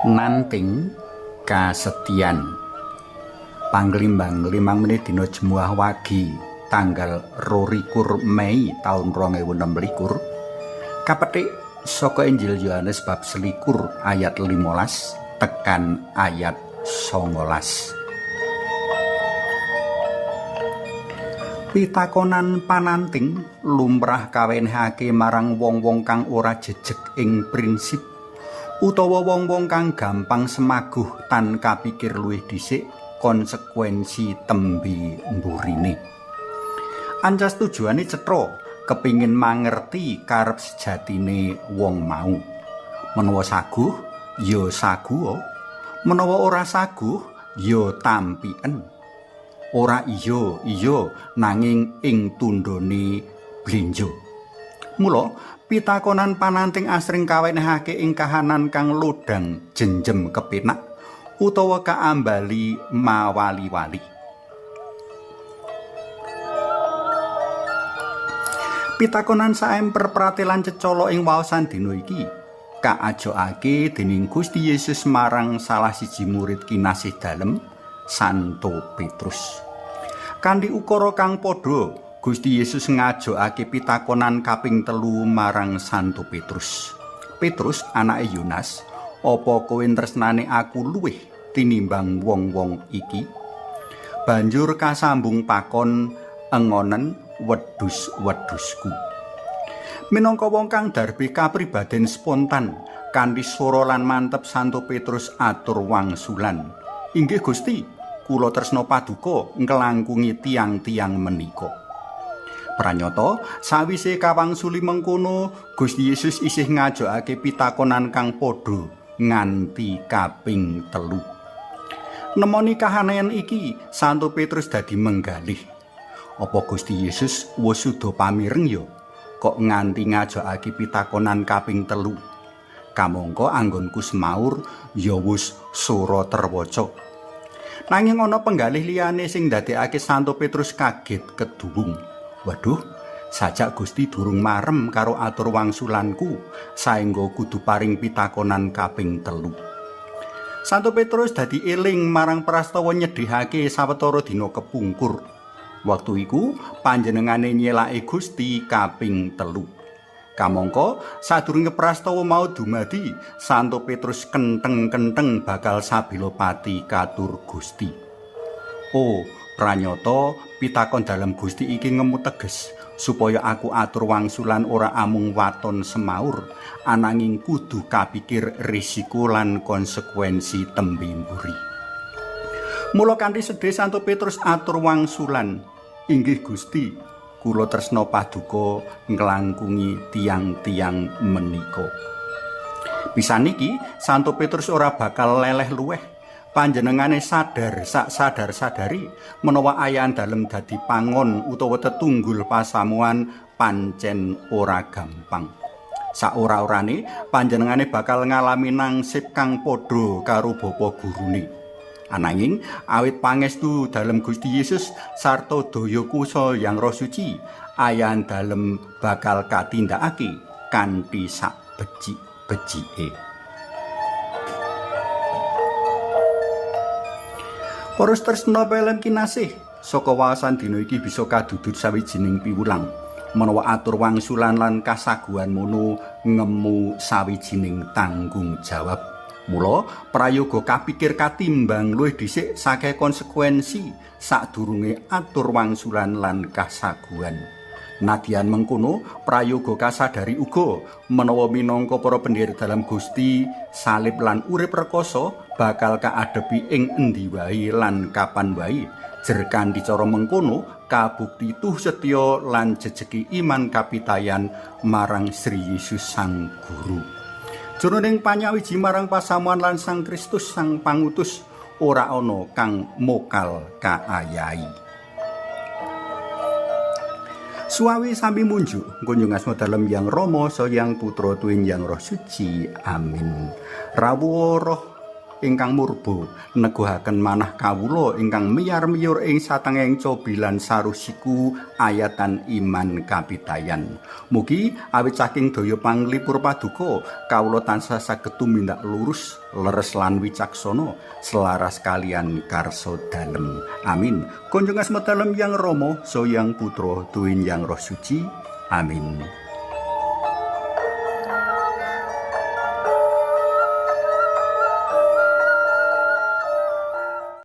Nanting kasetyan panglimbang 5 menit dina Jemuah Wagi tanggal 22 Mei taun 2026 kapetik saka Injil Yohanes bab 21 ayat 15 tekan ayat 19. Pitakonan pananting lumrah kawenehake marang wong-wong kang ora jejeg ing prinsip utawa wong-wong kang gampang semaguh tan kapikir luwih dhisik konsekuensi tembe mburine. Ancas tujuane cetha kepingin mangerti karep sejatine wong mau. Menawa saguh ya saguh, menawa ora saguh ya tampien. Ora iya nanging ing tundhone blenjo. Mula pitakonan pananting asring kawenehake ing kahanan kang lodang jenjem kepenak utawa kaambali mawali-wali. Pitakonan saemper pratelan cecala ing waosan dina iki kaajokake dening Gusti Yesus marang salah siji murid kinasih dalem Santo Petrus. Kanthi ukara kang padha Gusti Yesus ngajokake pitakonan kaping 3 marang Santo Petrus. Petrus, anake Yonas, apa kowe tresnane aku luwih tinimbang wong-wong iki? Banjur kasambung pakon engonen wedhus-wedhusku. Minangka wong kang darbe kapribaden spontan, kanthi swara lan mantep Santo Petrus atur wangsulan. Inggih Gusti, kula tresna paduka nglangkungi tiang-tiang menika. Pranyata sawise kawangsuli mengkono Gusti Yesus isih ngajokake pitakonan kang padha nganti kaping 3. Nemoni kahanan iki Santo Petrus dadi menggalih. Apa Gusti Yesus wis suda pamireng ya kok nganti ngajokake pitakonan kaping 3. Kamangka anggonku semaur ya wis sura terwaca. Nanging ana penggalih liyane sing ndadekake Santo Petrus kaget keduwung. Waduh, sajak Gusti durung marem karo atur wangsulanku, saengga kudu paring pitakonan kaping 3. Santo Petrus dadi eling marang prastawa nyedhihake sawetara dina kepungkur. Wektu iku panjenengane nyelake Gusti kaping 3. Kamangka sadurunge prastawa mau dumadi, Santo Petrus kenteng-kenteng bakal sabila pati katur Gusti. Oh, pranyata pitakon dalam Gusti iki ngemu teges supaya aku atur wangsulan ora amung waton semaur ananging kudu kapikir risiko lan konsekuensi tembe mburi. Mula kanthi sedih Santo Petrus atur wangsulan, inggih Gusti, kula tresna paduka nglangkungi tiang-tiang menika. Pisan iki Santo Petrus ora bakal leleh luweh. Panjenengane sadar sak sadar-sadari menawa ayan dalem dadi pangon utawa tetunggul pasamuan pancen ora gampang. Saora-orane panjenengane bakal ngalami nangsip kang padha karo bapa gurune. Ananging awit pangestu dalem Gusti Yesus sarta daya kusa Yang Roh Suci, ayan dalem bakal katindakake kanthi sak becik-becike. Para tresna pelem kinasih, saka waosan dina iki bisa kadudut sawijining piwulang. Menawa atur wangsulan lan kasaguhan mono ngemu sawijining tanggung jawab. Mula prayoga kapikir katimbang luwih dhisik saking konsekuensi sadurunge atur wangsulan lan kasaguhan. Nadyan mengkono prayoga kasadari uga menawa minangka para pendherek dalam Gusti salib lan urip rekoso bakal kaadepi ing endi wae lan kapan wae. Jer kanthi cara mengkono kabukti tuh setya lan jejeki iman kapitayan marang Sri Yesus Sang Guru. Jroning panyawiji marang pasamuan lan Sang Kristus Sang Pangutus ora ana kang mokal kaayai. Suawi sami munjuk kunjung asma dalem Yang Rama sa Yang Putra tuwin Yang Roh Suci. Amin. Rawuh roh ingkang murba neguhaken manah kawula ingkang miyar-miyur ing satengahing cobilan sarusiku ayatan iman kapitayan. Mugi awit saking daya panglipur paduka kawula tansah saged tumindak lurus, leres lan wicaksana selaras kalian karsa dalem. Amin. Kunjung asma dalem yang Rama, so yang Putra, tuwin yang Roh Suci. Amin.